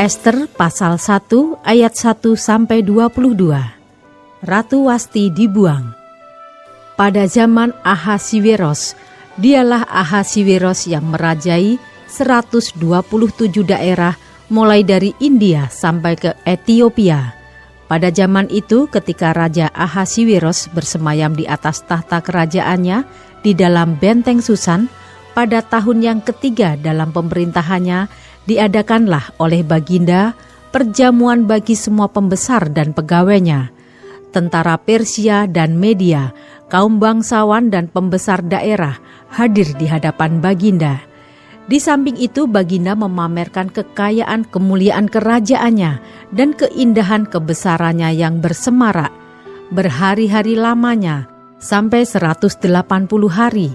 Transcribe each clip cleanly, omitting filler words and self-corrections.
Ester pasal 1 ayat 1-22. Ratu Wasti dibuang. Pada zaman Ahasiweros, dialah Ahasiweros yang merajai 127 daerah mulai dari India sampai ke Ethiopia. Pada zaman itu ketika Raja Ahasiweros bersemayam di atas tahta kerajaannya di dalam benteng Susan, pada tahun yang ketiga dalam pemerintahannya, diadakanlah oleh Baginda perjamuan bagi semua pembesar dan pegawainya, tentara Persia dan Media, kaum bangsawan dan pembesar daerah hadir di hadapan Baginda. Di samping itu Baginda memamerkan kekayaan kemuliaan kerajaannya dan keindahan kebesarannya yang bersemarak, berhari-hari lamanya sampai 180 hari.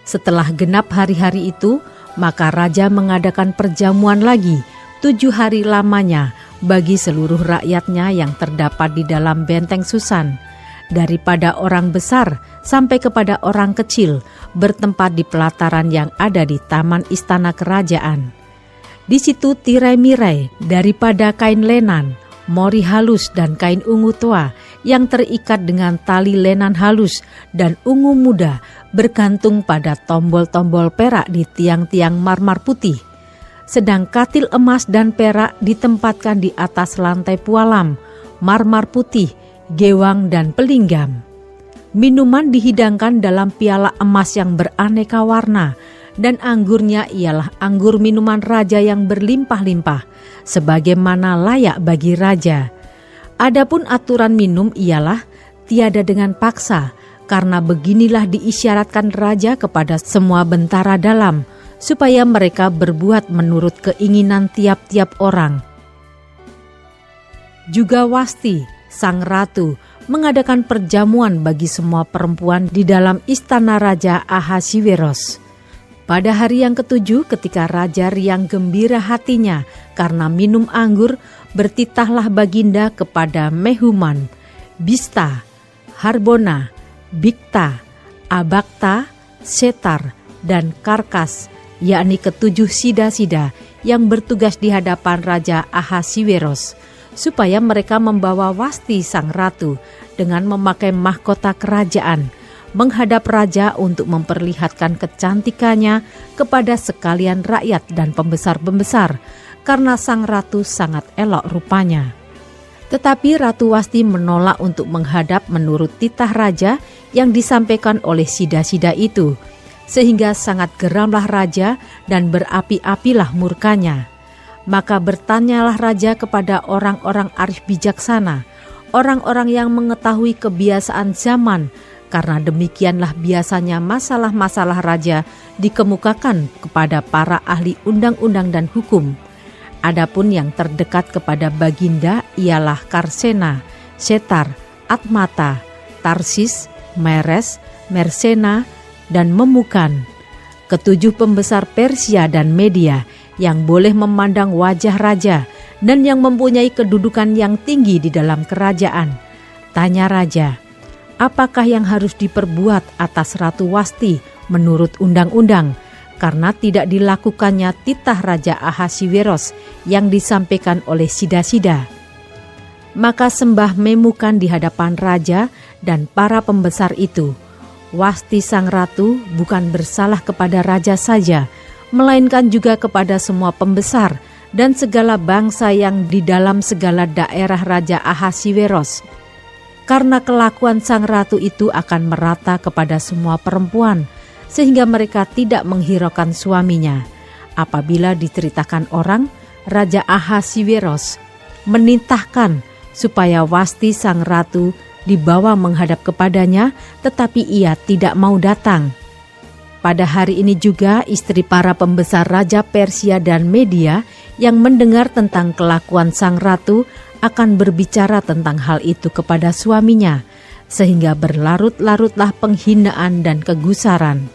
Setelah genap hari-hari itu, maka raja mengadakan perjamuan lagi 7 hari lamanya bagi seluruh rakyatnya yang terdapat di dalam benteng Susan, daripada orang besar sampai kepada orang kecil, bertempat di pelataran yang ada di taman istana kerajaan. Di situ tirai-mirai daripada kain lenan, mori halus dan kain ungu tua yang terikat dengan tali lenan halus dan ungu muda bergantung pada tombol-tombol perak di tiang-tiang marmar putih. Sedang katil emas dan perak ditempatkan di atas lantai pualam, marmar putih, gewang dan pelinggam. Minuman dihidangkan dalam piala emas yang beraneka warna, dan anggurnya ialah anggur minuman raja yang berlimpah-limpah, sebagaimana layak bagi raja. Adapun aturan minum ialah tiada dengan paksa, karena beginilah diisyaratkan raja kepada semua bentara dalam, supaya mereka berbuat menurut keinginan tiap-tiap orang. Juga Wasti, sang ratu, mengadakan perjamuan bagi semua perempuan di dalam istana Raja Ahasiweros. Pada hari yang ketujuh ketika raja riang gembira hatinya karena minum anggur, bertitahlah Baginda kepada Mehuman, Bista, Harbona, Bikta, Abakta, Setar, dan Karkas, yakni ketujuh sida-sida yang bertugas di hadapan Raja Ahasiweros, supaya mereka membawa Wasti sang ratu dengan memakai mahkota kerajaan, menghadap raja untuk memperlihatkan kecantikannya kepada sekalian rakyat dan pembesar-pembesar, karena sang ratu sangat elok rupanya. Tetapi Ratu Wasti menolak untuk menghadap menurut titah raja yang disampaikan oleh sida-sida itu, sehingga sangat geramlah raja dan berapi-apilah murkanya. Maka bertanyalah raja kepada orang-orang arif bijaksana, orang-orang yang mengetahui kebiasaan zaman, karena demikianlah biasanya masalah-masalah raja dikemukakan kepada para ahli undang-undang dan hukum. Adapun yang terdekat kepada Baginda ialah Karsena, Setar, Atmata, Tarsis, Meres, Mersena, dan Memukan, ketujuh pembesar Persia dan Media yang boleh memandang wajah raja dan yang mempunyai kedudukan yang tinggi di dalam kerajaan. Tanya raja, apakah yang harus diperbuat atas Ratu Wasti menurut undang-undang, karena tidak dilakukannya titah Raja Ahasiweros yang disampaikan oleh sida-sida? Maka sembah Memukan di hadapan raja dan para pembesar itu, Wasti sang ratu bukan bersalah kepada raja saja, melainkan juga kepada semua pembesar dan segala bangsa yang di dalam segala daerah Raja Ahasiweros. Karena kelakuan sang ratu itu akan merata kepada semua perempuan, sehingga mereka tidak menghiraukan suaminya. Apabila diceritakan orang, Raja Ahasiweros menitahkan supaya Wasti sang ratu dibawa menghadap kepadanya, tetapi ia tidak mau datang. Pada hari ini juga istri para pembesar Raja Persia dan Media yang mendengar tentang kelakuan sang ratu akan berbicara tentang hal itu kepada suaminya, sehingga berlarut-larutlah penghinaan dan kegusaran.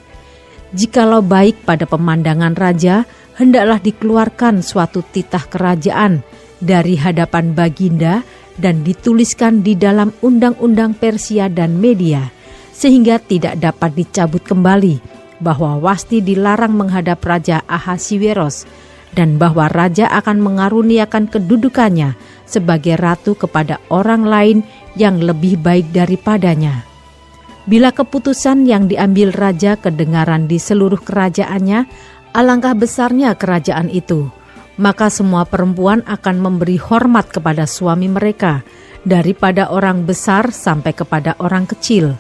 Jikalau baik pada pemandangan raja, hendaklah dikeluarkan suatu titah kerajaan dari hadapan Baginda dan dituliskan di dalam undang-undang Persia dan Media, sehingga tidak dapat dicabut kembali, bahwa Wasti dilarang menghadap Raja Ahasiweros, dan bahwa raja akan mengaruniakan kedudukannya sebagai ratu kepada orang lain yang lebih baik daripadanya. Bila keputusan yang diambil raja kedengaran di seluruh kerajaannya, alangkah besarnya kerajaan itu. Maka semua perempuan akan memberi hormat kepada suami mereka, daripada orang besar sampai kepada orang kecil.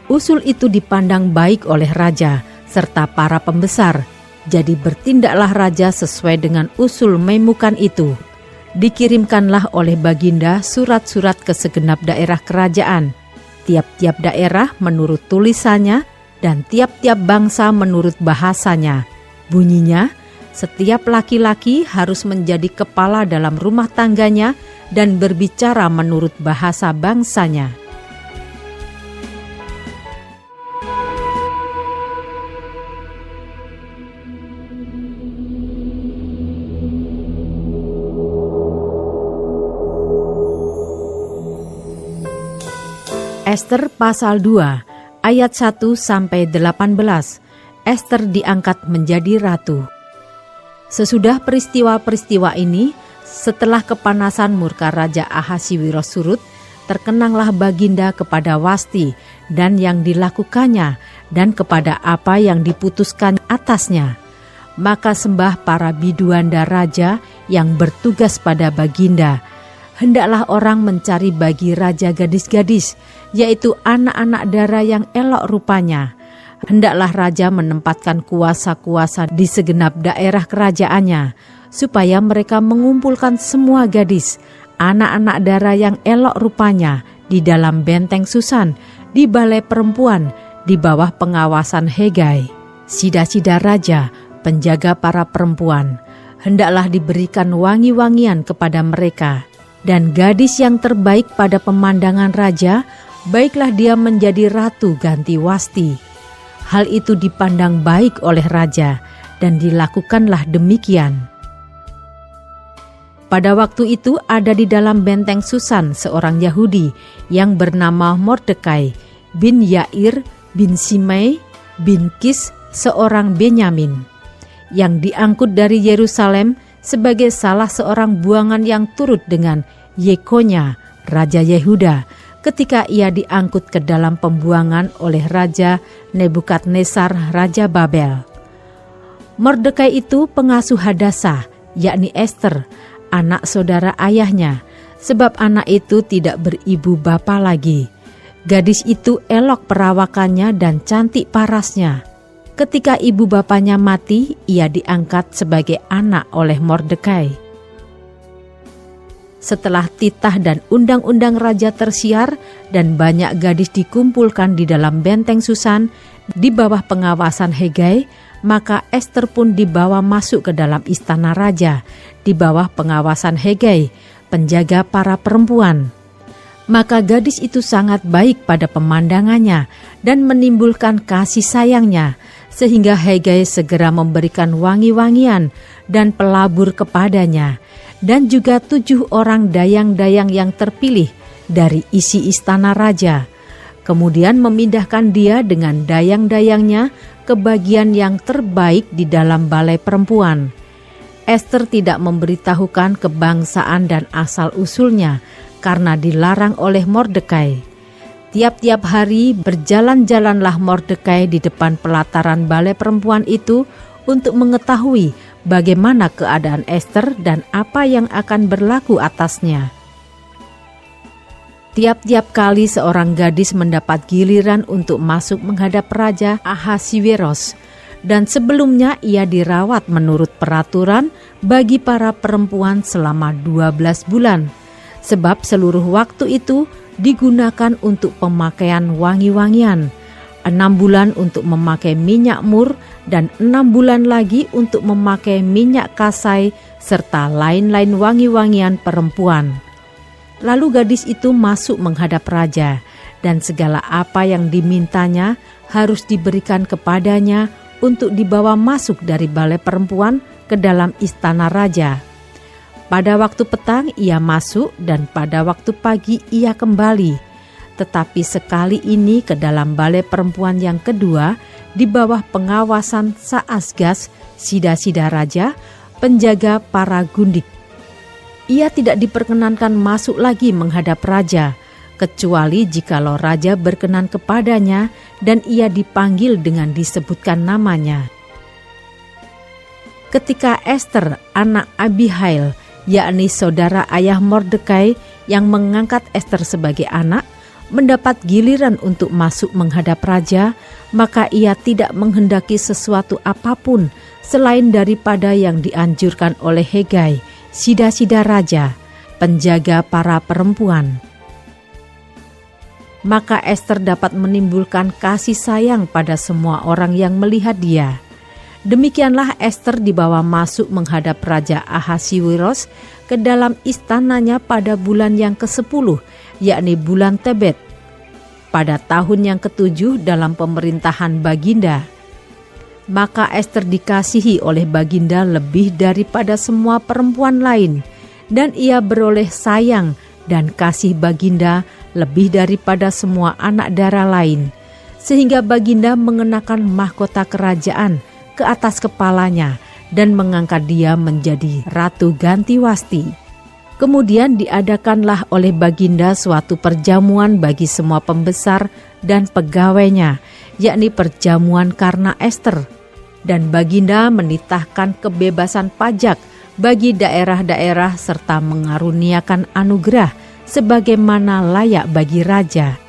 Usul itu dipandang baik oleh raja serta para pembesar. Jadi bertindaklah raja sesuai dengan usul Memukan itu. Dikirimkanlah oleh Baginda surat-surat ke segenap daerah kerajaan, tiap-tiap daerah menurut tulisannya dan tiap-tiap bangsa menurut bahasanya. Bunyinya, setiap laki-laki harus menjadi kepala dalam rumah tangganya dan berbicara menurut bahasa bangsanya. Ester pasal 2 ayat 1-18. Ester diangkat menjadi ratu. Sesudah peristiwa-peristiwa ini, setelah kepanasan murka Raja Ahasiweros surut, terkenanglah Baginda kepada Wasti dan yang dilakukannya dan kepada apa yang diputuskan atasnya. Maka sembah para biduanda raja yang bertugas pada Baginda. Hendaklah orang mencari bagi raja gadis-gadis, yaitu anak-anak dara yang elok rupanya. Hendaklah raja menempatkan kuasa-kuasa di segenap daerah kerajaannya, supaya mereka mengumpulkan semua gadis, anak-anak dara yang elok rupanya, di dalam benteng Susan, di balai perempuan, di bawah pengawasan Hegai. Sida-sida raja, penjaga para perempuan, hendaklah diberikan wangi-wangian kepada mereka. Dan gadis yang terbaik pada pemandangan raja, baiklah dia menjadi ratu ganti Wasti. Hal itu dipandang baik oleh raja, dan dilakukanlah demikian. Pada waktu itu ada di dalam benteng Susan seorang Yahudi yang bernama Mordekai bin Yair bin Simei bin Kis seorang Benyamin, yang diangkut dari Yerusalem sebagai salah seorang buangan yang turut dengan Yekonya, Raja Yehuda, ketika ia diangkut ke dalam pembuangan oleh Raja Nebukadnezar, Raja Babel. Mordekai itu pengasuh Hadasa, yakni Ester, anak saudara ayahnya, sebab anak itu tidak beribu bapa lagi. Gadis itu elok perawakannya dan cantik parasnya. Ketika ibu bapanya mati, ia diangkat sebagai anak oleh Mordekai. Setelah titah dan undang-undang raja tersiar dan banyak gadis dikumpulkan di dalam benteng Susan di bawah pengawasan Hegai, maka Ester pun dibawa masuk ke dalam istana raja di bawah pengawasan Hegai, penjaga para perempuan. Maka gadis itu sangat baik pada pemandangannya dan menimbulkan kasih sayangnya, sehingga Hegai segera memberikan wangi-wangian dan pelabur kepadanya, dan juga 7 orang dayang-dayang yang terpilih dari isi istana raja. Kemudian memindahkan dia dengan dayang-dayangnya ke bagian yang terbaik di dalam balai perempuan. Ester tidak memberitahukan kebangsaan dan asal-usulnya karena dilarang oleh Mordekai. Tiap-tiap hari berjalan-jalanlah Mordekai di depan pelataran balai perempuan itu untuk mengetahui bagaimana keadaan Ester dan apa yang akan berlaku atasnya. Tiap-tiap kali seorang gadis mendapat giliran untuk masuk menghadap Raja Ahasiweros, dan sebelumnya ia dirawat menurut peraturan bagi para perempuan selama 12 bulan, sebab seluruh waktu itu digunakan untuk pemakaian wangi-wangian, 6 bulan untuk memakai minyak mur, dan 6 bulan lagi untuk memakai minyak kasai, serta lain-lain wangi-wangian perempuan. Lalu gadis itu masuk menghadap raja, dan segala apa yang dimintanya harus diberikan kepadanya untuk dibawa masuk dari balai perempuan ke dalam istana raja. Pada waktu petang ia masuk, dan pada waktu pagi ia kembali. Tetapi sekali ini ke dalam balai perempuan yang kedua, di bawah pengawasan Saasgas, sida-sida raja, penjaga para gundik. Ia tidak diperkenankan masuk lagi menghadap raja, kecuali jikalau raja berkenan kepadanya dan ia dipanggil dengan disebutkan namanya. Ketika Ester, anak Abihail, yakni saudara ayah Mordekai yang mengangkat Ester sebagai anak, mendapat giliran untuk masuk menghadap raja, maka ia tidak menghendaki sesuatu apapun selain daripada yang dianjurkan oleh Hegai, sida-sida raja, penjaga para perempuan. Maka Ester dapat menimbulkan kasih sayang pada semua orang yang melihat dia. Demikianlah Ester dibawa masuk menghadap Raja Ahasiweros ke dalam istananya pada bulan yang ke-10, yakni bulan Tebet, pada tahun yang ke-7 dalam pemerintahan Baginda. Maka Ester dikasihi oleh Baginda lebih daripada semua perempuan lain, dan ia beroleh sayang dan kasih Baginda lebih daripada semua anak dara lain, sehingga Baginda mengenakan mahkota kerajaan ke atas kepalanya dan mengangkat dia menjadi Ratu Gantiwasti. Kemudian diadakanlah oleh Baginda suatu perjamuan bagi semua pembesar dan pegawainya, yakni perjamuan karena Ester. Dan Baginda menitahkan kebebasan pajak bagi daerah-daerah serta mengaruniakan anugerah sebagaimana layak bagi raja.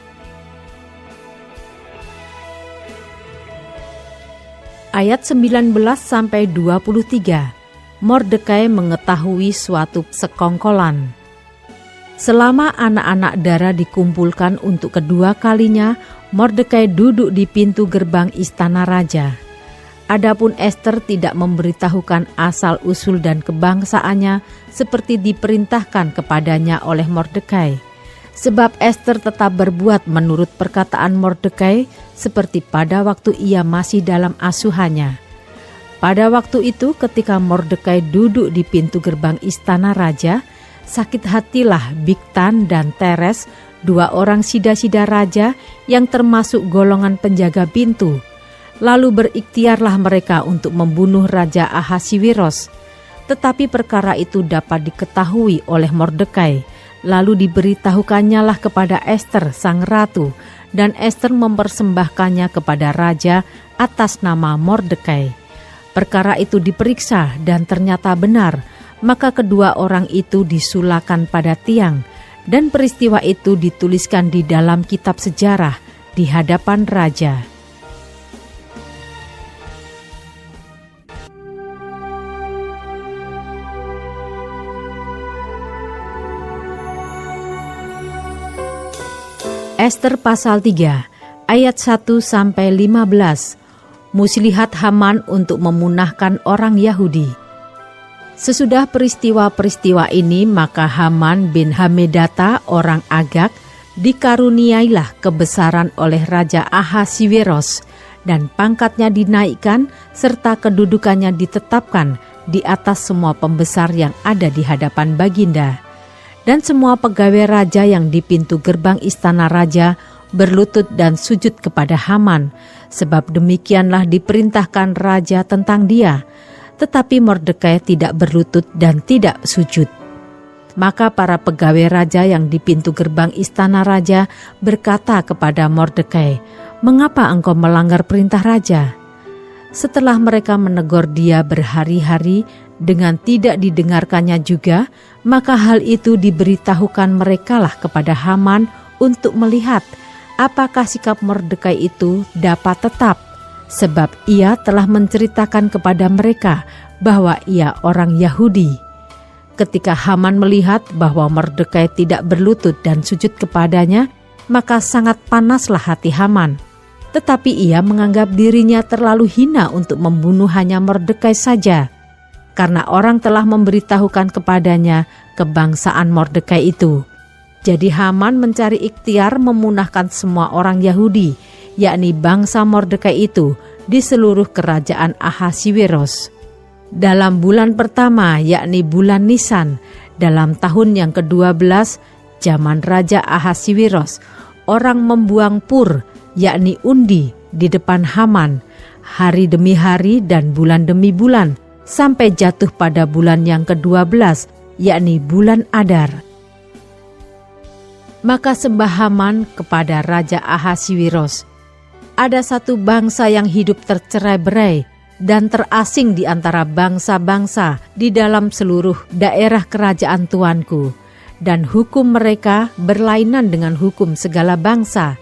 Ayat 19-23, Mordekai mengetahui suatu sekongkolan. Selama anak-anak dara dikumpulkan untuk kedua kalinya, Mordekai duduk di pintu gerbang istana raja. Adapun Ester tidak memberitahukan asal-usul dan kebangsaannya seperti diperintahkan kepadanya oleh Mordekai. Sebab Ester tetap berbuat menurut perkataan Mordekai seperti pada waktu ia masih dalam asuhannya. Pada waktu itu ketika Mordekai duduk di pintu gerbang istana raja, sakit hatilah Bigtan dan Teres, dua orang sida-sida raja yang termasuk golongan penjaga pintu. Lalu berikhtiarlah mereka untuk membunuh Raja Ahasiweros. Tetapi perkara itu dapat diketahui oleh Mordekai. Lalu diberitahukannya lah kepada Ester sang ratu, dan Ester mempersembahkannya kepada raja atas nama Mordekai. Perkara itu diperiksa dan ternyata benar, maka kedua orang itu disulakan pada tiang, dan peristiwa itu dituliskan di dalam kitab sejarah di hadapan raja. Ester pasal 3, ayat 1-15, muslihat Haman untuk memunahkan orang Yahudi. Sesudah peristiwa-peristiwa ini, maka Haman bin Hamedata orang Agag dikaruniailah kebesaran oleh Raja Ahasiweros, dan pangkatnya dinaikkan serta kedudukannya ditetapkan di atas semua pembesar yang ada di hadapan Baginda. Dan semua pegawai raja yang di pintu gerbang istana raja berlutut dan sujud kepada Haman, sebab demikianlah diperintahkan raja tentang dia. Tetapi Mordekai tidak berlutut dan tidak sujud. Maka para pegawai raja yang di pintu gerbang istana raja berkata kepada Mordekai, "Mengapa engkau melanggar perintah raja?" Setelah mereka menegur dia berhari-hari dengan tidak didengarkannya juga, maka hal itu diberitahukan merekalah kepada Haman untuk melihat apakah sikap Mordekai itu dapat tetap, sebab ia telah menceritakan kepada mereka bahwa ia orang Yahudi. Ketika Haman melihat bahwa Mordekai tidak berlutut dan sujud kepadanya, maka sangat panaslah hati Haman. Tetapi ia menganggap dirinya terlalu hina untuk membunuh hanya Mordekai saja, karena orang telah memberitahukan kepadanya kebangsaan Mordekai itu. Jadi Haman mencari ikhtiar memunahkan semua orang Yahudi, yakni bangsa Mordekai itu, di seluruh kerajaan Ahasiweros. Dalam bulan pertama, yakni bulan Nisan, dalam tahun yang ke-12, zaman Raja Ahasiweros, orang membuang pur, yakni undi, di depan Haman, hari demi hari dan bulan demi bulan, sampai jatuh pada bulan yang ke-12, yakni bulan Adar. Maka sembah Haman kepada Raja Ahasiweros. Ada satu bangsa yang hidup tercerai-berai dan terasing di antara bangsa-bangsa di dalam seluruh daerah kerajaan tuanku, dan hukum mereka berlainan dengan hukum segala bangsa,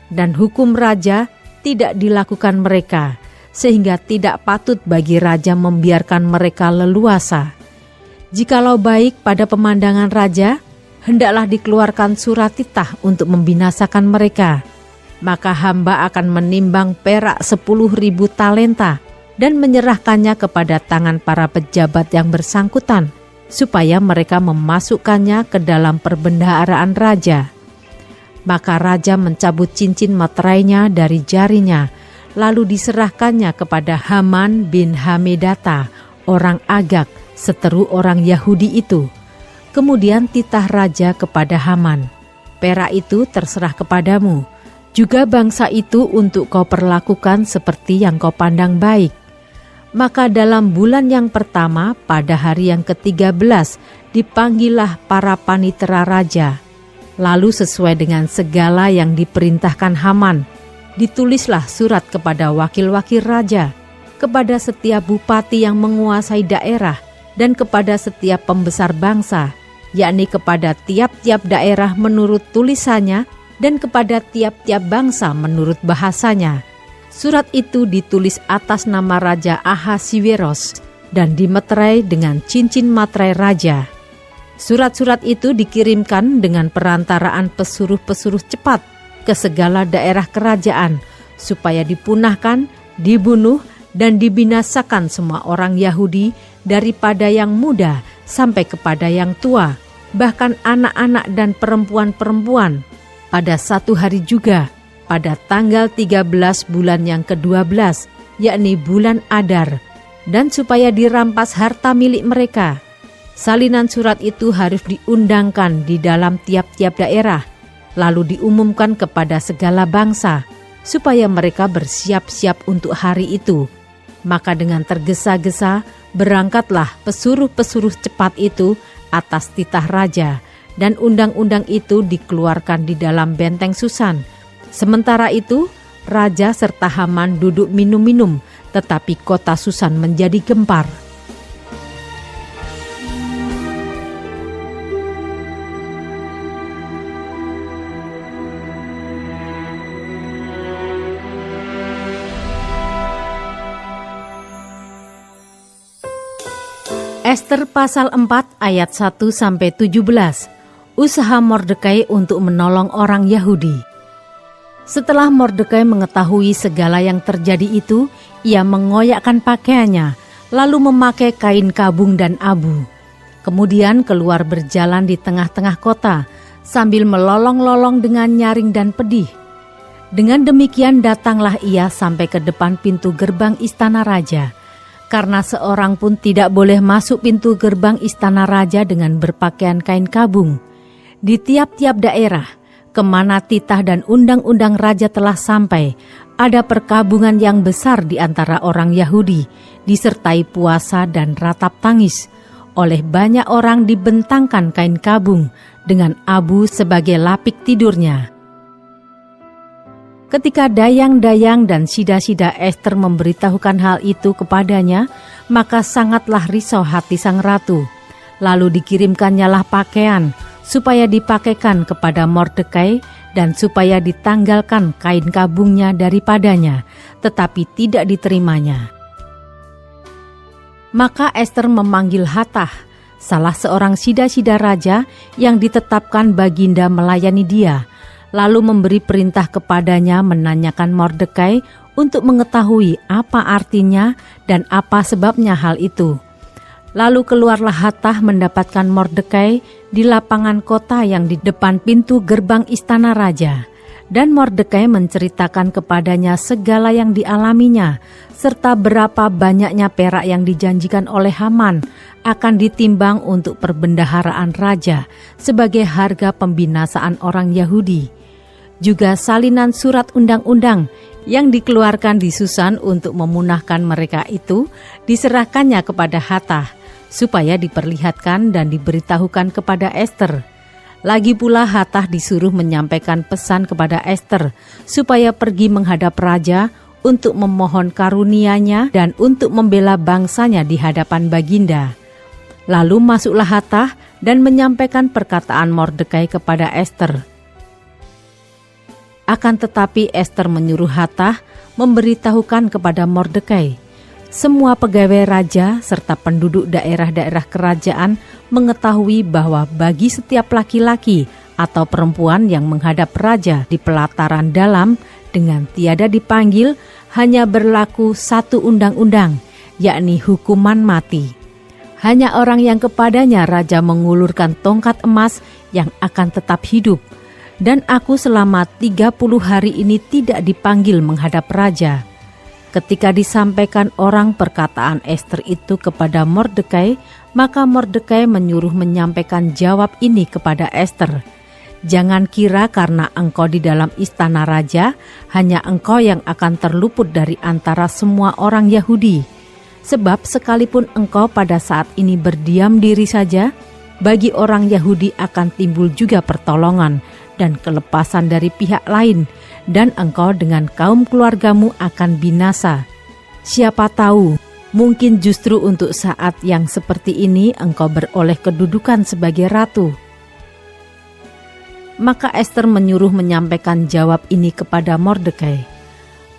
dan hukum raja tidak dilakukan mereka, sehingga tidak patut bagi raja membiarkan mereka leluasa. Jikalau baik pada pemandangan raja, hendaklah dikeluarkan surat titah untuk membinasakan mereka. Maka hamba akan menimbang perak 10.000 talenta dan menyerahkannya kepada tangan para pejabat yang bersangkutan, supaya mereka memasukkannya ke dalam perbendaharaan raja. Maka raja mencabut cincin materainya dari jarinya, lalu diserahkannya kepada Haman bin Hamedata, orang Agag, seteru orang Yahudi itu. Kemudian titah raja kepada Haman, perak itu terserah kepadamu, juga bangsa itu untuk kau perlakukan seperti yang kau pandang baik. Maka dalam bulan yang pertama, pada hari yang ke-13, dipanggillah para panitera raja. Lalu sesuai dengan segala yang diperintahkan Haman, ditulislah surat kepada wakil-wakil raja, kepada setiap bupati yang menguasai daerah, dan kepada setiap pembesar bangsa, yakni kepada tiap-tiap daerah menurut tulisannya, dan kepada tiap-tiap bangsa menurut bahasanya. Surat itu ditulis atas nama Raja Ahasiweros dan dimeterai dengan cincin materai raja. Surat-surat itu dikirimkan dengan perantaraan pesuruh-pesuruh cepat ke segala daerah kerajaan, supaya dipunahkan, dibunuh, dan dibinasakan semua orang Yahudi daripada yang muda sampai kepada yang tua, bahkan anak-anak dan perempuan-perempuan. Pada satu hari juga, pada tanggal 13 bulan yang ke-12, yakni bulan Adar, dan supaya dirampas harta milik mereka. Salinan surat itu harus diundangkan di dalam tiap-tiap daerah, lalu diumumkan kepada segala bangsa, supaya mereka bersiap-siap untuk hari itu. Maka dengan tergesa-gesa, berangkatlah pesuruh-pesuruh cepat itu atas titah raja, dan undang-undang itu dikeluarkan di dalam benteng Susan. Sementara itu, raja serta Haman duduk minum-minum, tetapi kota Susan menjadi gempar. Ester pasal 4 ayat 1-17. Usaha Mordekai untuk menolong orang Yahudi. Setelah Mordekai mengetahui segala yang terjadi itu, ia mengoyakkan pakaiannya, lalu memakai kain kabung dan abu. Kemudian keluar berjalan di tengah-tengah kota, sambil melolong-lolong dengan nyaring dan pedih. Dengan demikian datanglah ia sampai ke depan pintu gerbang istana raja, karena seorang pun tidak boleh masuk pintu gerbang istana raja dengan berpakaian kain kabung. Di tiap-tiap daerah, kemana titah dan undang-undang raja telah sampai, ada perkabungan yang besar di antara orang Yahudi, disertai puasa dan ratap tangis. Oleh banyak orang dibentangkan kain kabung dengan abu sebagai lapik tidurnya. Ketika dayang-dayang dan sida-sida Ester memberitahukan hal itu kepadanya, maka sangatlah risau hati sang ratu. Lalu dikirimkannyalah pakaian, supaya dipakaikan kepada Mordekai dan supaya ditanggalkan kain kabungnya daripadanya, tetapi tidak diterimanya. Maka Ester memanggil Hatah, salah seorang sida-sida raja yang ditetapkan baginda melayani dia, lalu memberi perintah kepadanya menanyakan Mordekai untuk mengetahui apa artinya dan apa sebabnya hal itu. Lalu keluarlah Hatah mendapatkan Mordekai di lapangan kota yang di depan pintu gerbang istana raja. Dan Mordekai menceritakan kepadanya segala yang dialaminya, serta berapa banyaknya perak yang dijanjikan oleh Haman akan ditimbang untuk perbendaharaan raja sebagai harga pembinasaan orang Yahudi. Juga salinan surat undang-undang yang dikeluarkan di Susan untuk memunahkan mereka itu diserahkannya kepada Hatach, supaya diperlihatkan dan diberitahukan kepada Ester. Lagi pula Hatach disuruh menyampaikan pesan kepada Ester, supaya pergi menghadap raja untuk memohon karunia-Nya dan untuk membela bangsanya di hadapan Baginda. Lalu masuklah Hatach dan menyampaikan perkataan Mordekai kepada Ester. Akan tetapi Ester menyuruh Hatach memberitahukan kepada Mordekai. Semua pegawai raja serta penduduk daerah-daerah kerajaan mengetahui bahwa bagi setiap laki-laki atau perempuan yang menghadap raja di pelataran dalam dengan tiada dipanggil, hanya berlaku satu undang-undang, yakni hukuman mati. Hanya orang yang kepadanya raja mengulurkan tongkat emas yang akan tetap hidup. Dan aku selama 30 hari ini tidak dipanggil menghadap raja. Ketika disampaikan orang perkataan Ester itu kepada Mordekai, maka Mordekai menyuruh menyampaikan jawab ini kepada Ester. Jangan kira karena engkau di dalam istana raja, hanya engkau yang akan terluput dari antara semua orang Yahudi. Sebab sekalipun engkau pada saat ini berdiam diri saja, bagi orang Yahudi akan timbul juga pertolongan dan kelepasan dari pihak lain, dan engkau dengan kaum keluargamu akan binasa. Siapa tahu, mungkin justru untuk saat yang seperti ini engkau beroleh kedudukan sebagai ratu. Maka Ester menyuruh menyampaikan jawab ini kepada Mordekai.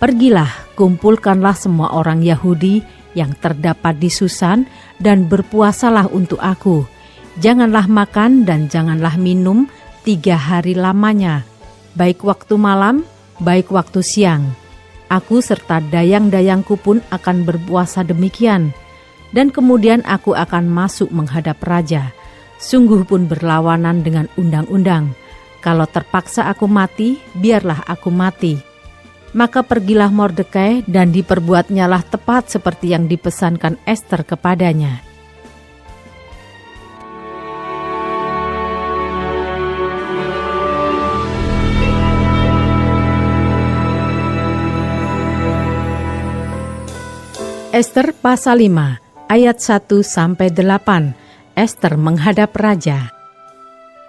Pergilah, kumpulkanlah semua orang Yahudi yang terdapat di Susan dan berpuasalah untuk aku. Janganlah makan dan janganlah minum 3 hari lamanya, baik waktu malam, baik waktu siang. Aku serta dayang-dayangku pun akan berpuasa demikian. Dan kemudian aku akan masuk menghadap raja. Sungguh pun berlawanan dengan undang-undang. Kalau terpaksa aku mati, biarlah aku mati. Maka pergilah Mordekai dan diperbuatnyalah tepat seperti yang dipesankan Ester kepadanya. Ester pasal 5 ayat 1-8. Ester menghadap raja.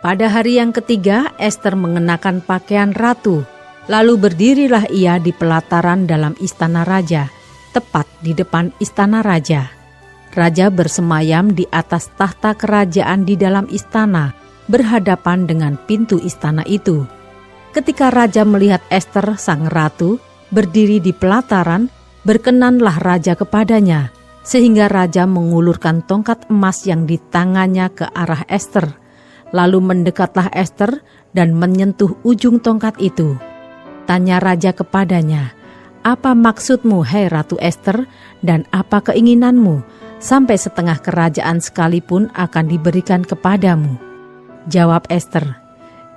Pada hari yang ketiga, Ester mengenakan pakaian ratu. Lalu berdirilah ia di pelataran dalam istana raja, tepat di depan istana raja. Raja bersemayam di atas tahta kerajaan di dalam istana, berhadapan dengan pintu istana itu. Ketika raja melihat Ester sang ratu berdiri di pelataran, berkenanlah raja kepadanya, sehingga raja mengulurkan tongkat emas yang di tangannya ke arah Ester. Lalu mendekatlah Ester dan menyentuh ujung tongkat itu. Tanya raja kepadanya, "Apa maksudmu, hai Ratu Ester, dan apa keinginanmu? Sampai setengah kerajaan sekalipun akan diberikan kepadamu." Jawab Ester,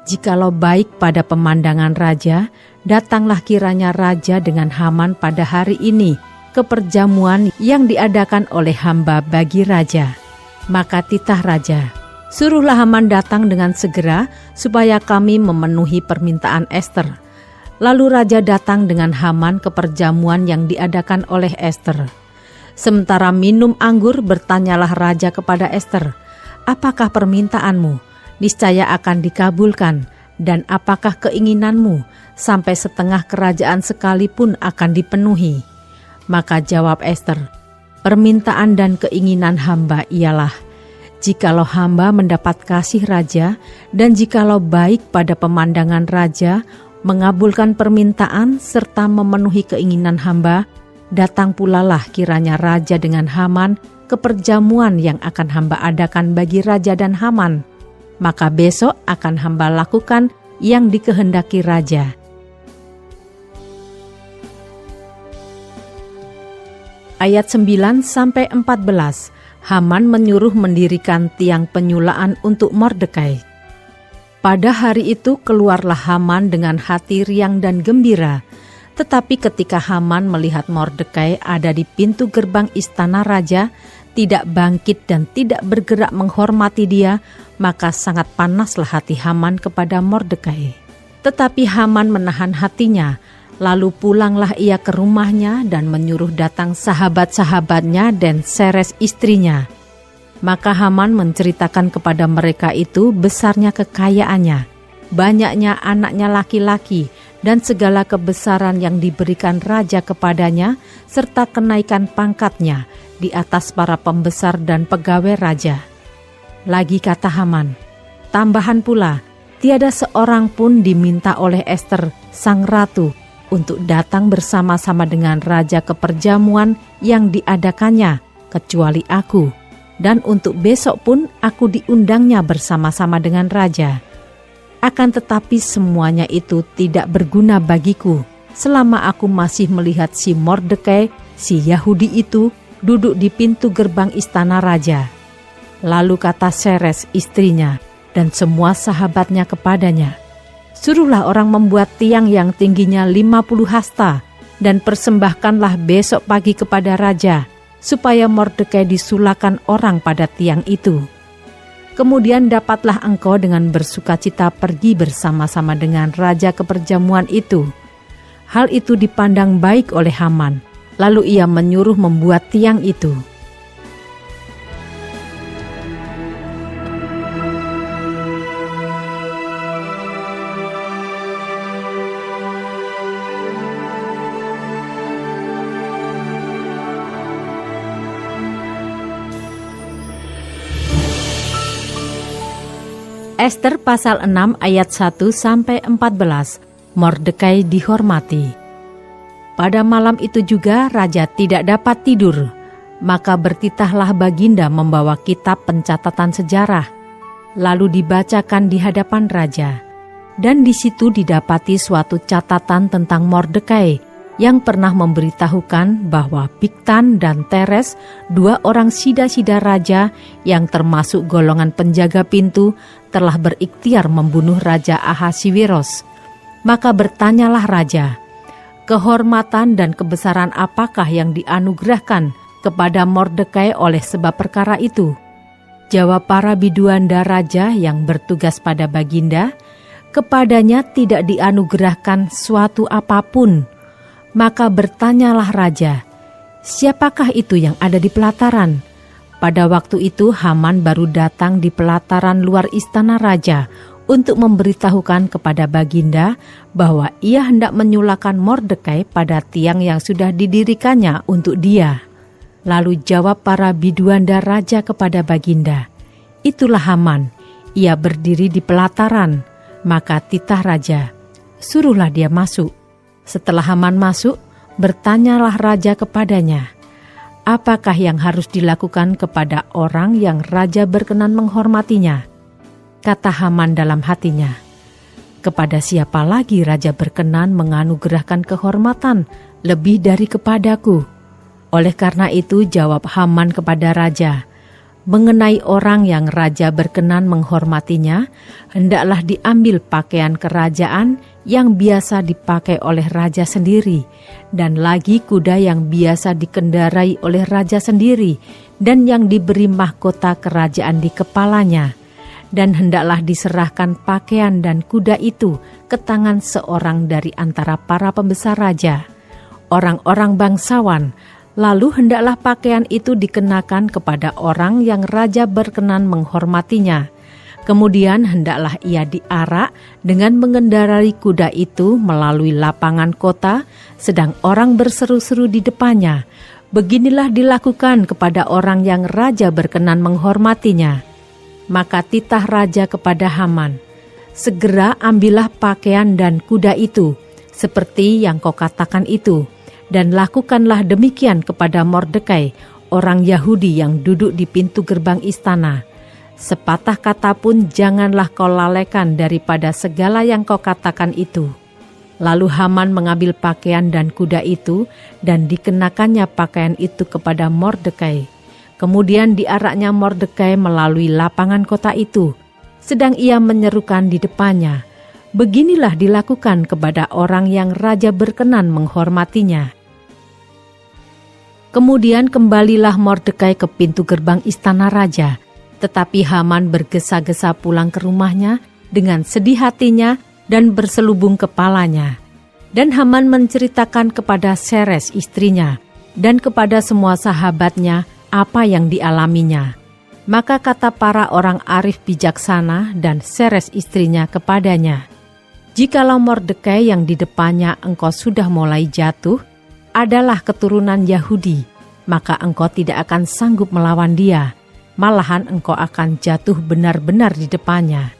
"Jikalau baik pada pemandangan raja, datanglah kiranya raja dengan Haman pada hari ini ke perjamuan yang diadakan oleh hamba bagi raja." Maka titah raja, "Suruhlah Haman datang dengan segera supaya kami memenuhi permintaan Ester." Lalu raja datang dengan Haman ke perjamuan yang diadakan oleh Ester. Sementara minum anggur, bertanyalah raja kepada Ester, "Apakah permintaanmu? Niscaya akan dikabulkan. Dan apakah keinginanmu? Sampai setengah kerajaan sekalipun akan dipenuhi." Maka jawab Ester, "Permintaan dan keinginan hamba ialah, jikalau hamba mendapat kasih raja, dan jikalau baik pada pemandangan raja, mengabulkan permintaan serta memenuhi keinginan hamba, datang pulalah kiranya raja dengan Haman ke perjamuan yang akan hamba adakan bagi raja dan Haman. Maka besok akan hamba lakukan yang dikehendaki raja." Ayat 9-14. Haman menyuruh mendirikan tiang penyulaan untuk Mordekai. Pada hari itu keluarlah Haman dengan hati riang dan gembira. Tetapi ketika Haman melihat Mordekai ada di pintu gerbang istana raja, tidak bangkit dan tidak bergerak menghormati dia, maka sangat panaslah hati Haman kepada Mordekai. Tetapi Haman menahan hatinya, Lalu pulanglah ia ke rumahnya dan menyuruh datang sahabat-sahabatnya dan Zeres istrinya. Maka Haman menceritakan kepada mereka itu besarnya kekayaannya, banyaknya anaknya laki-laki, dan segala kebesaran yang diberikan raja kepadanya, serta kenaikan pangkatnya di atas para pembesar dan pegawai raja. Lagi kata Haman, tambahan pula, tiada seorang pun diminta oleh Ester, sang ratu, untuk datang bersama-sama dengan raja ke perjamuan yang diadakannya, kecuali aku. Dan untuk besok pun aku diundangnya bersama-sama dengan raja. Akan tetapi semuanya itu tidak berguna bagiku, selama aku masih melihat si Mordekai, si Yahudi itu, duduk di pintu gerbang istana raja. Lalu kata Zeres istrinya dan semua sahabatnya kepadanya, suruhlah orang membuat tiang yang tingginya 50 hasta, dan persembahkanlah besok pagi kepada raja, supaya Mordekai disulakan orang pada tiang itu. Kemudian dapatlah engkau dengan bersukacita pergi bersama-sama dengan raja ke perjamuan itu. Hal itu dipandang baik oleh Haman, lalu ia menyuruh membuat tiang itu. Ester pasal 6 ayat 1-14, Mordekai dihormati. Pada malam itu juga raja tidak dapat tidur, maka bertitahlah Baginda membawa kitab pencatatan sejarah, lalu dibacakan di hadapan raja. Dan di situ didapati suatu catatan tentang Mordekai, yang pernah memberitahukan bahwa Bigtan dan Teres, 2 orang sida-sida raja yang termasuk golongan penjaga pintu, telah berikhtiar membunuh Raja Ahasiweros. Maka bertanyalah raja, kehormatan dan kebesaran apakah yang dianugerahkan kepada Mordekai oleh sebab perkara itu? Jawab para biduanda raja yang bertugas pada Baginda, kepadanya tidak dianugerahkan suatu apapun. Maka bertanyalah raja, siapakah itu yang ada di pelataran? Pada waktu itu Haman baru datang di pelataran luar istana raja untuk memberitahukan kepada Baginda bahwa ia hendak menyulakan Mordekai pada tiang yang sudah didirikannya untuk dia. Lalu jawab para biduanda raja kepada Baginda, itulah Haman, ia berdiri di pelataran. Maka titah raja, suruhlah dia masuk. Setelah Haman masuk, bertanyalah raja kepadanya, apakah yang harus dilakukan kepada orang yang raja berkenan menghormatinya? Kata Haman dalam hatinya, kepada siapa lagi raja berkenan menganugerahkan kehormatan lebih dari kepadaku? Oleh karena itu jawab Haman kepada raja, mengenai orang yang raja berkenan menghormatinya, hendaklah diambil pakaian kerajaan yang biasa dipakai oleh raja sendiri, dan lagi kuda yang biasa dikendarai oleh raja sendiri, dan yang diberi mahkota kerajaan di kepalanya. Dan hendaklah diserahkan pakaian dan kuda itu ke tangan seorang dari antara para pembesar raja, orang-orang bangsawan. Lalu hendaklah pakaian itu dikenakan kepada orang yang raja berkenan menghormatinya. Kemudian hendaklah ia diarak dengan mengendarai kuda itu melalui lapangan kota, sedang orang berseru-seru di depannya. Beginilah dilakukan kepada orang yang raja berkenan menghormatinya. Maka titah raja kepada Haman, segera ambillah pakaian dan kuda itu, seperti yang kau katakan itu, dan lakukanlah demikian kepada Mordekai, orang Yahudi yang duduk di pintu gerbang istana. Sepatah kata pun janganlah kau lalaikan daripada segala yang kau katakan itu. Lalu Haman mengambil pakaian dan kuda itu, dan dikenakannya pakaian itu kepada Mordekai. Kemudian diaraknya Mordekai melalui lapangan kota itu, sedang ia menyerukan di depannya, beginilah dilakukan kepada orang yang raja berkenan menghormatinya. Kemudian kembalilah Mordekai ke pintu gerbang istana raja, tetapi Haman bergesa-gesa pulang ke rumahnya dengan sedih hatinya dan berselubung kepalanya. Dan Haman menceritakan kepada Zeres istrinya dan kepada semua sahabatnya apa yang dialaminya. Maka kata para orang arif bijaksana dan Zeres istrinya kepadanya, "Jikalau Mordekai yang di depannya engkau sudah mulai jatuh adalah keturunan Yahudi, maka engkau tidak akan sanggup melawan dia, malahan engkau akan jatuh benar-benar di depannya."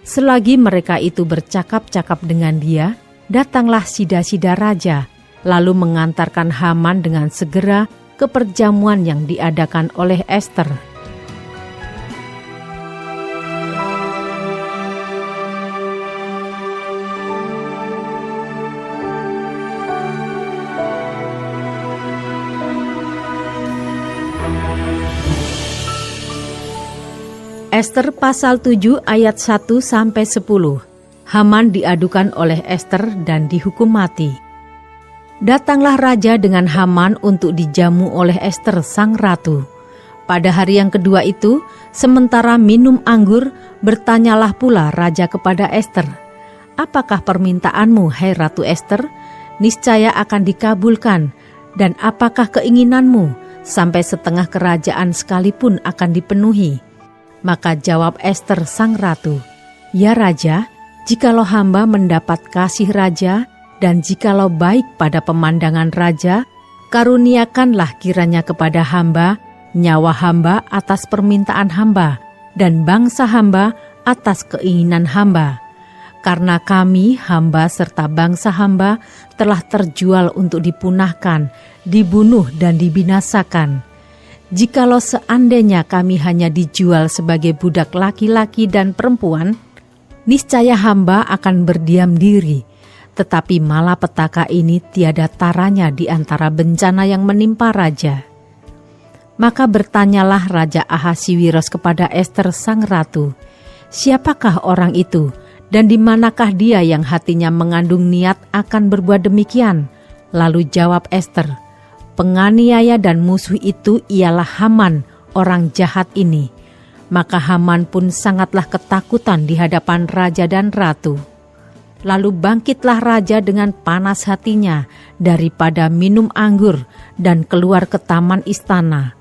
Selagi mereka itu bercakap-cakap dengan dia, datanglah sida-sida raja, lalu mengantarkan Haman dengan segera ke perjamuan yang diadakan oleh Ester. Ester pasal 7 ayat 1-10. Haman diadukan oleh Ester dan dihukum mati. Datanglah raja dengan Haman untuk dijamu oleh Ester sang ratu. Pada hari yang kedua itu, sementara minum anggur, bertanyalah pula raja kepada Ester, "Apakah permintaanmu, hai Ratu Ester? Niscaya akan dikabulkan. Dan apakah keinginanmu? Sampai setengah kerajaan sekalipun akan dipenuhi." Maka jawab Ester sang ratu, "Ya raja, jikalau hamba mendapat kasih raja, dan jikalau baik pada pemandangan raja, karuniakanlah kiranya kepada hamba, nyawa hamba atas permintaan hamba, dan bangsa hamba atas keinginan hamba. Karena kami, hamba serta bangsa hamba, telah terjual untuk dipunahkan, dibunuh dan dibinasakan. Jikalau seandainya kami hanya dijual sebagai budak laki-laki dan perempuan, niscaya hamba akan berdiam diri, tetapi malapetaka ini tiada taranya di antara bencana yang menimpa raja." Maka bertanyalah Raja Ahasiwiros kepada Ester sang ratu, "Siapakah orang itu, dan di manakah dia yang hatinya mengandung niat akan berbuat demikian?" Lalu jawab Ester, "Penganiaya dan musuh itu ialah Haman, orang jahat ini." Maka Haman pun sangatlah ketakutan di hadapan raja dan ratu. Lalu bangkitlah raja dengan panas hatinya daripada minum anggur dan keluar ke taman istana.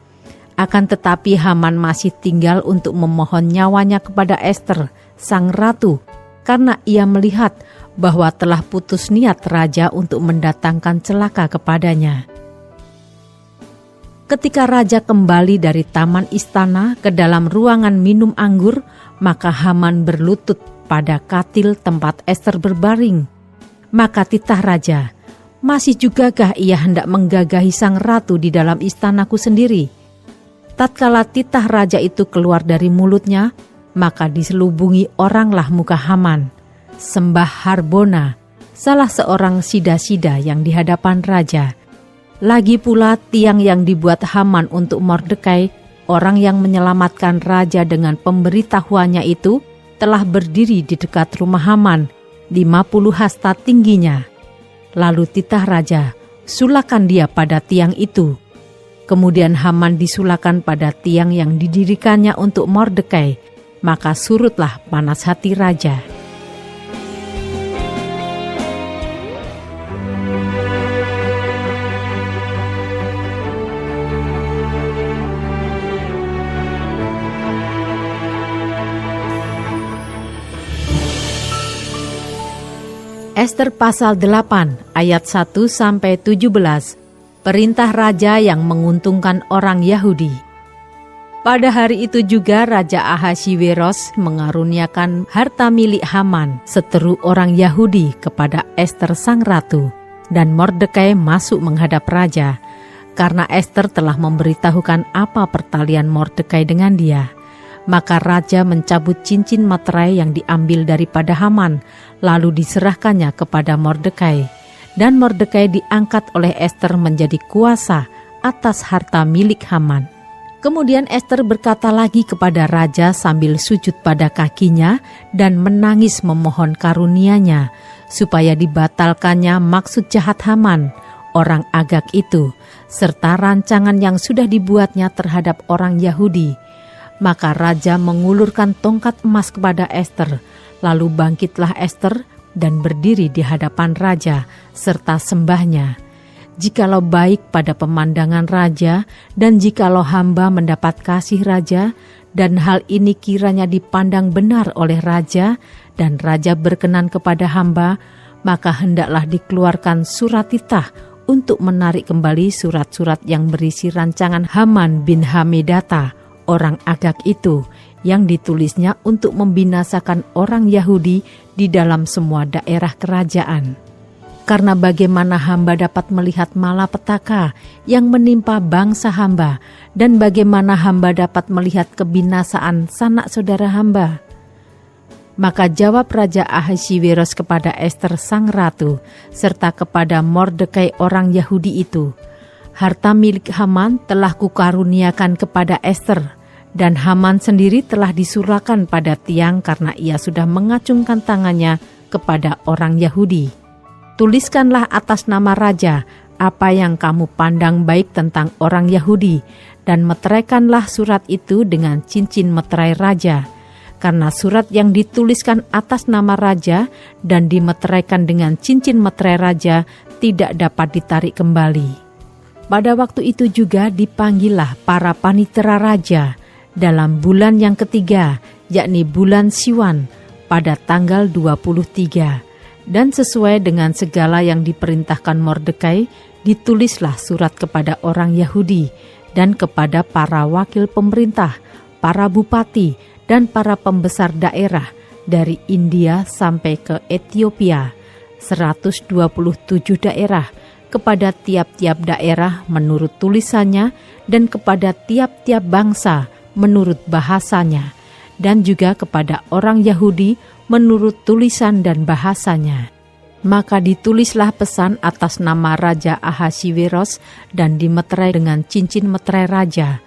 Akan tetapi Haman masih tinggal untuk memohon nyawanya kepada Ester, sang ratu, karena ia melihat bahwa telah putus niat raja untuk mendatangkan celaka kepadanya. Ketika raja kembali dari taman istana ke dalam ruangan minum anggur, maka Haman berlutut pada katil tempat Ester berbaring. Maka titah raja, "Masih jugakah ia hendak menggagahi sang ratu di dalam istanaku sendiri?" Tatkala titah raja itu keluar dari mulutnya, maka diselubungi oranglah muka Haman, sembah Harbona, salah seorang sida-sida yang di hadapan raja. Lagi pula tiang yang dibuat Haman untuk Mordekai, orang yang menyelamatkan raja dengan pemberitahuannya itu, telah berdiri di dekat rumah Haman, 50 hasta tingginya. Lalu titah raja, "Sulakan dia pada tiang itu." Kemudian Haman disulakan pada tiang yang didirikannya untuk Mordekai, maka surutlah panas hati raja. Ester pasal 8 ayat 1-17. Perintah raja yang menguntungkan orang Yahudi. Pada hari itu juga Raja Ahasiweros mengaruniakan harta milik Haman, seteru orang Yahudi, kepada Ester sang ratu, dan Mordekai masuk menghadap raja, karena Ester telah memberitahukan apa pertalian Mordekai dengan dia. Maka raja mencabut cincin materai yang diambil daripada Haman, lalu diserahkannya kepada Mordekai. Dan Mordekai diangkat oleh Ester menjadi kuasa atas harta milik Haman. Kemudian Ester berkata lagi kepada raja sambil sujud pada kakinya dan menangis memohon karunia-Nya, supaya dibatalkannya maksud jahat Haman, orang Agag itu, serta rancangan yang sudah dibuatnya terhadap orang Yahudi. Maka raja mengulurkan tongkat emas kepada Ester, lalu bangkitlah Ester dan berdiri di hadapan raja serta sembahnya. Jikalau baik pada pemandangan raja, dan jikalau hamba mendapat kasih raja, dan hal ini kiranya dipandang benar oleh raja, dan raja berkenan kepada hamba, maka hendaklah dikeluarkan surat titah untuk menarik kembali surat-surat yang berisi rancangan Haman bin Hamedata, orang Agag itu, yang ditulisnya untuk membinasakan orang Yahudi di dalam semua daerah kerajaan. Karena bagaimana hamba dapat melihat malapetaka yang menimpa bangsa hamba, dan bagaimana hamba dapat melihat kebinasaan sanak saudara hamba. Maka jawab Raja Ahasiweros kepada Ester sang ratu, serta kepada Mordekai orang Yahudi itu, harta milik Haman telah kukaruniakan kepada Ester, dan Haman sendiri telah disurahkan pada tiang karena ia sudah mengacungkan tangannya kepada orang Yahudi. Tuliskanlah atas nama raja apa yang kamu pandang baik tentang orang Yahudi, dan meteraikanlah surat itu dengan cincin meterai raja. Karena surat yang dituliskan atas nama raja dan dimeteraikan dengan cincin meterai raja tidak dapat ditarik kembali. Pada waktu itu juga dipanggillah para panitera raja dalam bulan yang ketiga, yakni bulan Siwan, pada tanggal 23. Dan sesuai dengan segala yang diperintahkan Mordekai, ditulislah surat kepada orang Yahudi dan kepada para wakil pemerintah, para bupati, dan para pembesar daerah dari India sampai ke Ethiopia, 127 daerah, kepada tiap-tiap daerah menurut tulisannya dan kepada tiap-tiap bangsa menurut bahasanya, dan juga kepada orang Yahudi menurut tulisan dan bahasanya. Maka ditulislah pesan atas nama Raja Ahasiweros dan dimeterai dengan cincin meterai raja.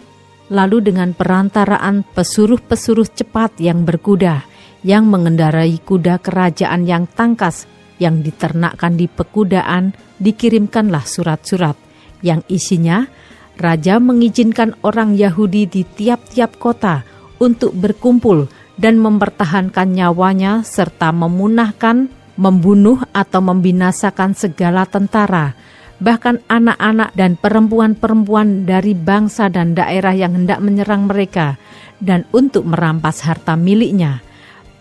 Lalu dengan perantaraan pesuruh-pesuruh cepat yang berkuda, yang mengendarai kuda kerajaan yang tangkas, yang diternakkan di pekudaan, dikirimkanlah surat-surat, yang isinya, Raja mengizinkan orang Yahudi di tiap-tiap kota untuk berkumpul dan mempertahankan nyawanya serta memunahkan, membunuh atau membinasakan segala tentara, bahkan anak-anak dan perempuan-perempuan dari bangsa dan daerah yang hendak menyerang mereka, dan untuk merampas harta miliknya.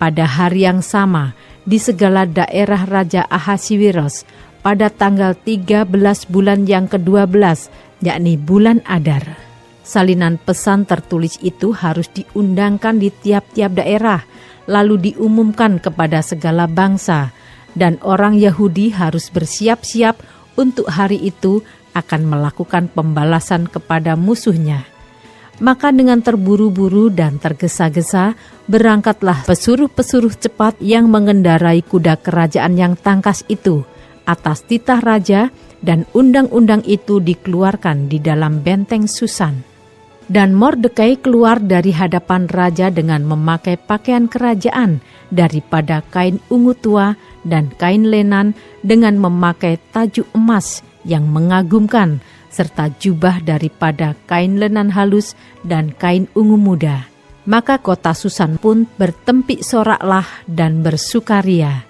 Pada hari yang sama, di segala daerah Raja Ahasiweros, pada tanggal 13 bulan yang ke-12, yakni bulan Adar. Salinan pesan tertulis itu harus diundangkan di tiap-tiap daerah, lalu diumumkan kepada segala bangsa, dan orang Yahudi harus bersiap-siap untuk hari itu akan melakukan pembalasan kepada musuhnya. Maka dengan terburu-buru dan tergesa-gesa, berangkatlah pesuruh-pesuruh cepat yang mengendarai kuda kerajaan yang tangkas itu atas titah raja, dan undang-undang itu dikeluarkan di dalam benteng Susan. Dan Mordekai keluar dari hadapan raja dengan memakai pakaian kerajaan daripada kain ungu tua dan kain lenan, dengan memakai tajuk emas yang mengagumkan, serta jubah daripada kain lenan halus dan kain ungu muda. Maka kota Susan pun bertempik soraklah dan bersukaria.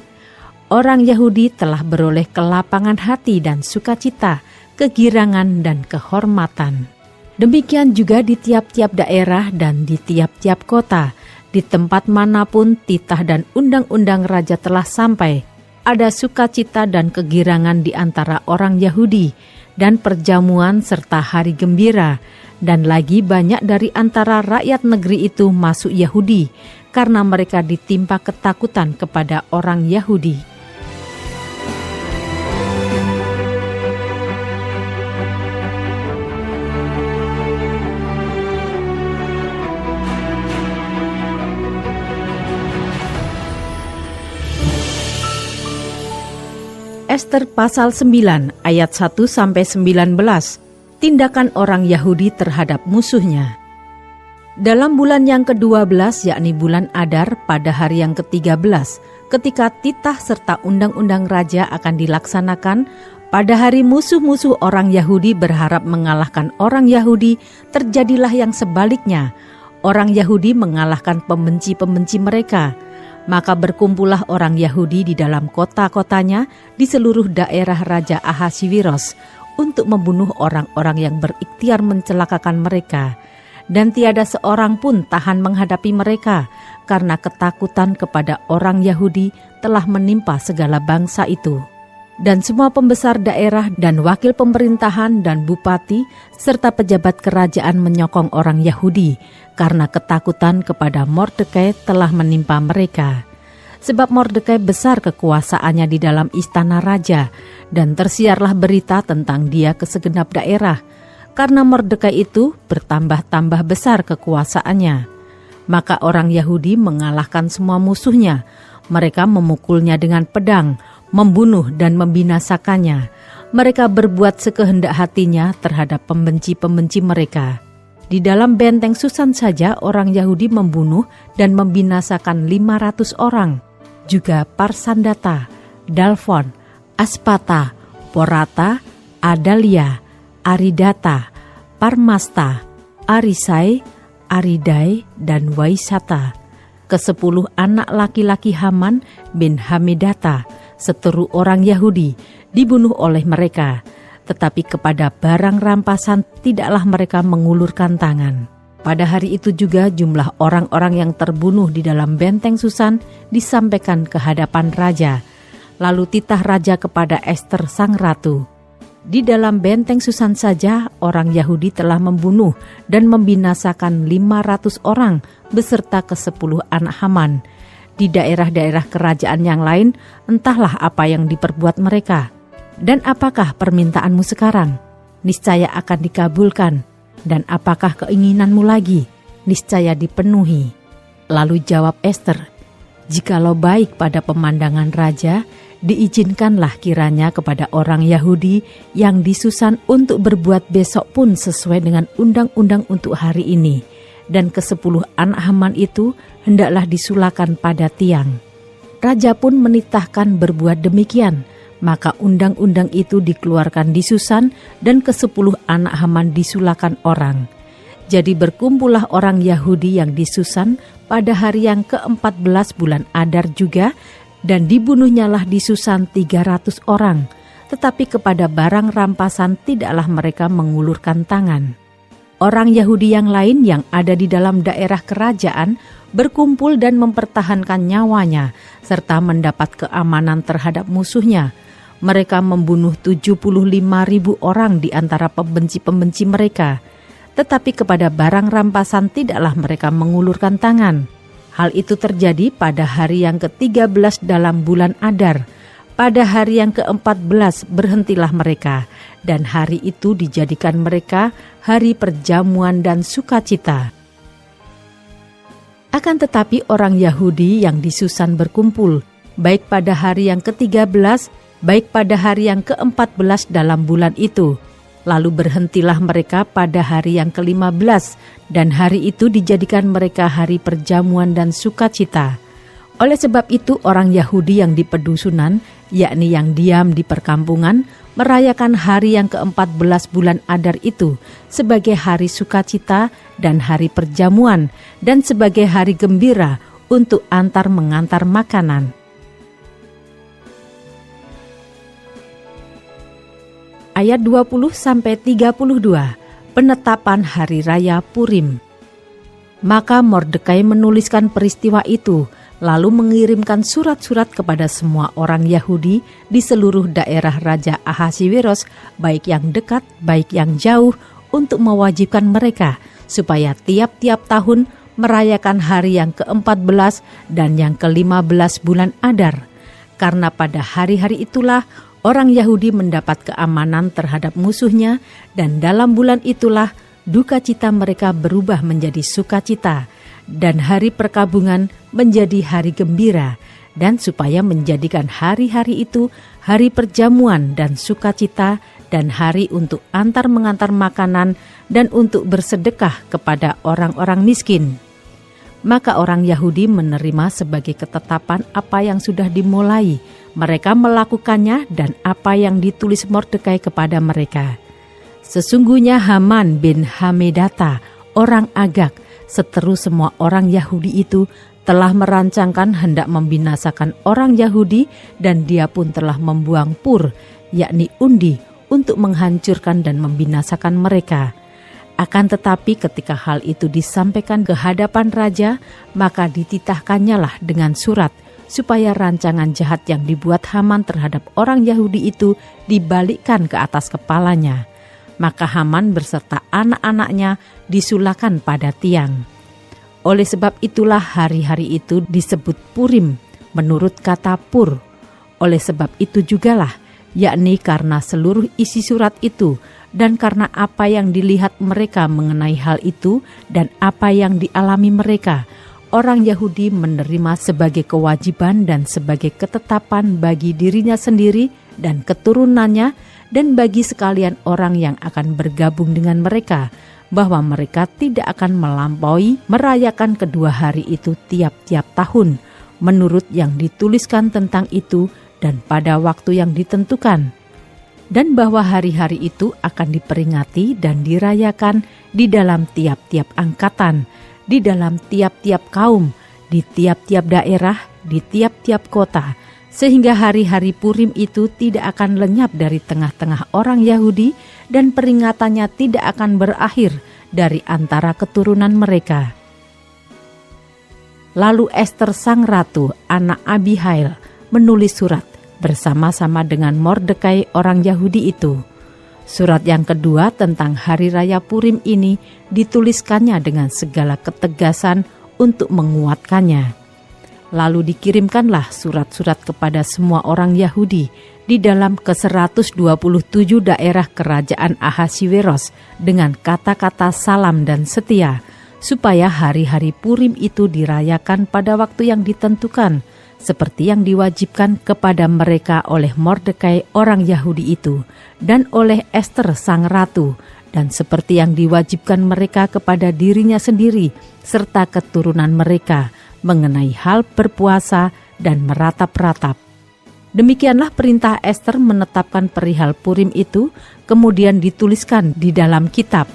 Orang Yahudi telah beroleh kelapangan hati dan sukacita, kegirangan dan kehormatan. Demikian juga di tiap-tiap daerah dan di tiap-tiap kota, di tempat manapun titah dan undang-undang raja telah sampai, ada sukacita dan kegirangan di antara orang Yahudi, dan perjamuan serta hari gembira, dan lagi banyak dari antara rakyat negeri itu masuk Yahudi, karena mereka ditimpa ketakutan kepada orang Yahudi. Ester pasal 9 ayat 1-19, tindakan orang Yahudi terhadap musuhnya. Dalam bulan yang ke-12, yakni bulan Adar, pada hari yang ke-13, ketika titah serta undang-undang raja akan dilaksanakan, pada hari musuh-musuh orang Yahudi berharap mengalahkan orang Yahudi, terjadilah yang sebaliknya. Orang Yahudi mengalahkan pembenci-pembenci mereka. Maka berkumpullah orang Yahudi di dalam kota-kotanya di seluruh daerah Raja Ahasiweros untuk membunuh orang-orang yang berikhtiar mencelakakan mereka. Dan tiada seorang pun tahan menghadapi mereka, karena ketakutan kepada orang Yahudi telah menimpa segala bangsa itu. Dan semua pembesar daerah dan wakil pemerintahan dan bupati serta pejabat kerajaan menyokong orang Yahudi, karena ketakutan kepada Mordekai telah menimpa mereka. Sebab Mordekai besar kekuasaannya di dalam istana raja, dan tersiarlah berita tentang dia ke segenap daerah. Karena Mordekai itu bertambah-tambah besar kekuasaannya. Maka orang Yahudi mengalahkan semua musuhnya. Mereka memukulnya dengan pedang, membunuh dan membinasakannya. Mereka berbuat sekehendak hatinya terhadap pembenci-pembenci mereka. Di dalam benteng Susan saja orang Yahudi membunuh dan membinasakan 500 orang. Juga Parsandata, Dalfon, Aspata, Porata, Adalia, Aridata, Parmasta, Arisai, Aridai, dan Waisata. Ke-10 anak laki-laki Haman bin Hamedata, seteru orang Yahudi, dibunuh oleh mereka. Tetapi kepada barang rampasan tidaklah mereka mengulurkan tangan. Pada hari itu juga jumlah orang-orang yang terbunuh di dalam benteng Susan disampaikan ke hadapan raja. Lalu titah raja kepada Ester sang ratu. Di dalam benteng Susan saja orang Yahudi telah membunuh dan membinasakan 500 orang beserta ke-10 anak Haman. Di daerah-daerah kerajaan yang lain entahlah apa yang diperbuat mereka. Dan apakah permintaanmu sekarang? Niscaya akan dikabulkan. Dan apakah keinginanmu lagi? Niscaya dipenuhi. Lalu jawab Ester, jikalau baik pada pemandangan raja, diizinkanlah kiranya kepada orang Yahudi yang di Susan untuk berbuat besok pun sesuai dengan undang-undang untuk hari ini. Dan ke-10 anak Haman itu hendaklah disulakan pada tiang. Raja pun menitahkan berbuat demikian. Maka undang-undang itu dikeluarkan di Susan dan ke-10 anak Haman disulakan orang. Jadi berkumpullah orang Yahudi yang di Susan pada hari yang ke-14 bulan Adar juga, dan dibunuhnyalah di Susan 300 orang, tetapi kepada barang rampasan tidaklah mereka mengulurkan tangan. Orang Yahudi yang lain yang ada di dalam daerah kerajaan berkumpul dan mempertahankan nyawanya, serta mendapat keamanan terhadap musuhnya. Mereka membunuh 75.000 orang di antara pembenci-pembenci mereka, tetapi kepada barang rampasan tidaklah mereka mengulurkan tangan. Hal itu terjadi pada hari yang ke-13 dalam bulan Adar. Pada hari yang ke-14 berhentilah mereka, dan hari itu dijadikan mereka hari perjamuan dan sukacita. Akan tetapi orang Yahudi yang di Susan berkumpul, baik pada hari yang ke-13, baik pada hari yang ke-14 dalam bulan itu. Lalu berhentilah mereka pada hari yang ke-15, dan hari itu dijadikan mereka hari perjamuan dan sukacita. Oleh sebab itu orang Yahudi yang di pedusunan, yakni yang diam di perkampungan, merayakan hari yang ke-14 bulan Adar itu sebagai hari sukacita dan hari perjamuan, dan sebagai hari gembira untuk antar mengantar makanan. Ayat 20-32, penetapan Hari Raya Purim. Maka Mordekai menuliskan peristiwa itu, lalu mengirimkan surat-surat kepada semua orang Yahudi di seluruh daerah Raja Ahasiweros, baik yang dekat, baik yang jauh, untuk mewajibkan mereka, supaya tiap-tiap tahun merayakan hari yang ke-14 dan yang ke-15 bulan Adar. Karena pada hari-hari itulah orang Yahudi mendapat keamanan terhadap musuhnya, dan dalam bulan itulah duka cita mereka berubah menjadi sukacita, dan hari perkabungan menjadi hari gembira, dan supaya menjadikan hari-hari itu hari perjamuan dan sukacita, dan hari untuk antar mengantar makanan, dan untuk bersedekah kepada orang-orang miskin. Maka orang Yahudi menerima sebagai ketetapan apa yang sudah dimulai. Mereka melakukannya dan apa yang ditulis Mordekai kepada mereka. Sesungguhnya Haman bin Hamedata, orang Agag, seteru semua orang Yahudi itu, telah merancangkan hendak membinasakan orang Yahudi, dan dia pun telah membuang pur, yakni undi, untuk menghancurkan dan membinasakan mereka. Akan tetapi ketika hal itu disampaikan ke hadapan raja, maka dititahkannya lah dengan surat, supaya rancangan jahat yang dibuat Haman terhadap orang Yahudi itu dibalikkan ke atas kepalanya. Maka Haman beserta anak-anaknya disulahkan pada tiang. Oleh sebab itulah hari-hari itu disebut Purim, menurut kata pur. Oleh sebab itu jugalah, yakni karena seluruh isi surat itu, dan karena apa yang dilihat mereka mengenai hal itu, dan apa yang dialami mereka, orang Yahudi menerima sebagai kewajiban dan sebagai ketetapan bagi dirinya sendiri dan keturunannya, dan bagi sekalian orang yang akan bergabung dengan mereka, bahwa mereka tidak akan melampaui merayakan kedua hari itu tiap-tiap tahun, menurut yang dituliskan tentang itu dan pada waktu yang ditentukan. Dan bahwa hari-hari itu akan diperingati dan dirayakan di dalam tiap-tiap angkatan, di dalam tiap-tiap kaum, di tiap-tiap daerah, di tiap-tiap kota, sehingga hari-hari Purim itu tidak akan lenyap dari tengah-tengah orang Yahudi, dan peringatannya tidak akan berakhir dari antara keturunan mereka. Lalu Ester sang ratu, anak Abihail, menulis surat bersama-sama dengan Mordekai orang Yahudi itu. Surat yang kedua tentang hari raya Purim ini dituliskannya dengan segala ketegasan untuk menguatkannya. Lalu dikirimkanlah surat-surat kepada semua orang Yahudi di dalam ke-127 daerah kerajaan Ahasiweros dengan kata-kata salam dan setia, supaya hari-hari Purim itu dirayakan pada waktu yang ditentukan, seperti yang diwajibkan kepada mereka oleh Mordekai orang Yahudi itu, dan oleh Ester sang ratu, dan seperti yang diwajibkan mereka kepada dirinya sendiri, serta keturunan mereka, mengenai hal berpuasa dan meratap-ratap. Demikianlah perintah Ester menetapkan perihal Purim itu, kemudian dituliskan di dalam kitab.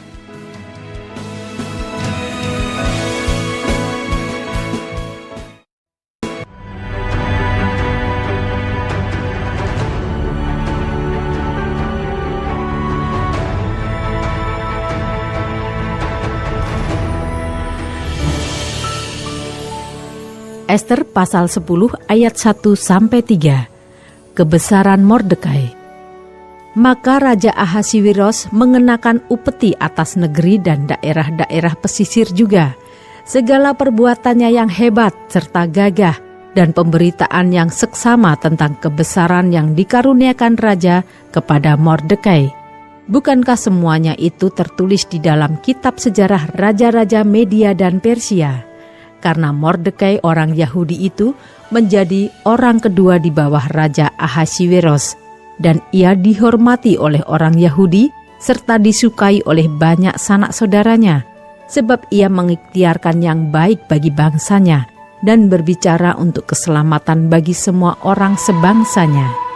Ester pasal 10 ayat 1-3. Kebesaran Mordekai. Maka Raja Ahasiweros mengenakan upeti atas negeri dan daerah-daerah pesisir juga, segala perbuatannya yang hebat serta gagah, dan pemberitaan yang seksama tentang kebesaran yang dikaruniakan Raja kepada Mordekai. Bukankah semuanya itu tertulis di dalam kitab sejarah Raja-Raja Media dan Persia? Karena Mordekai orang Yahudi itu menjadi orang kedua di bawah Raja Ahasiweros, dan ia dihormati oleh orang Yahudi serta disukai oleh banyak sanak saudaranya, sebab ia mengikhtiarkan yang baik bagi bangsanya dan berbicara untuk keselamatan bagi semua orang sebangsanya.